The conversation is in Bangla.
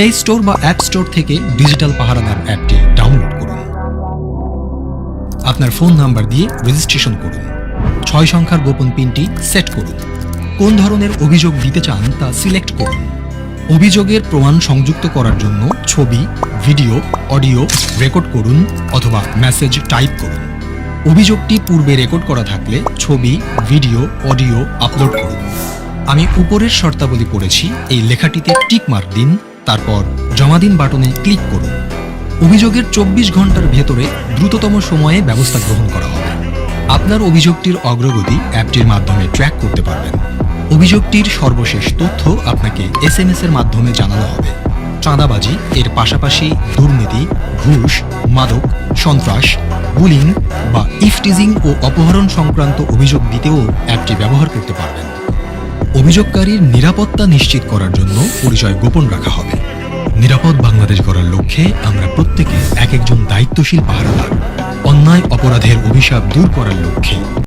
প্লে স্টোর বা অ্যাপ স্টোর থেকে ডিজিটাল পাহারাদার অ্যাপটি ডাউনলোড করুন। আপনার ফোন নাম্বার দিয়ে রেজিস্ট্রেশন করুন। 6 সংখ্যার গোপন পিনটি সেট করুন। কোন ধরনের অভিযোগ দিতে চান তা সিলেক্ট করুন। অভিযোগের প্রমাণ সংযুক্ত করার জন্য ছবি, ভিডিও, অডিও রেকর্ড করুন অথবা মেসেজ টাইপ করুন। অভিযোগটি পূর্বে রেকর্ড করা থাকলে ছবি, ভিডিও, অডিও আপলোড করুন। আমি উপরের শর্তাবলী পড়েছি, এই লেখাটিতে টিক মার্ক দিন, তারপর জমা দিন বাটনে ক্লিক করুন। অভিযোগের 24 ঘন্টার ভেতরে দ্রুততম সময়ে ব্যবস্থা গ্রহণ করা হবে। আপনার অভিযোগটির অগ্রগতি অ্যাপটির মাধ্যমে ট্র্যাক করতে পারবেন। অভিযোগটির সর্বশেষ তথ্য আপনাকে SMS এর মাধ্যমে জানানো হবে। চাঁদাবাজি এর পাশাপাশি দুর্নীতি, ঘুষ, মাদক, সন্ত্রাস, বুলিং বা ইফটিজিং ও অপহরণ সংক্রান্ত অভিযোগ দিতেও অ্যাপটি ব্যবহার করতে পারবেন। অভিযোগকারীর নিরাপত্তা নিশ্চিত করার জন্য পরিচয় গোপন রাখা হবে। নিরাপদ বাংলাদেশ গড়ার লক্ষ্যে আমরা প্রত্যেকে এক একজন দায়িত্বশীল পাহারাদার। অন্যায় অপরাধের অভিশাপ দূর করার লক্ষ্যে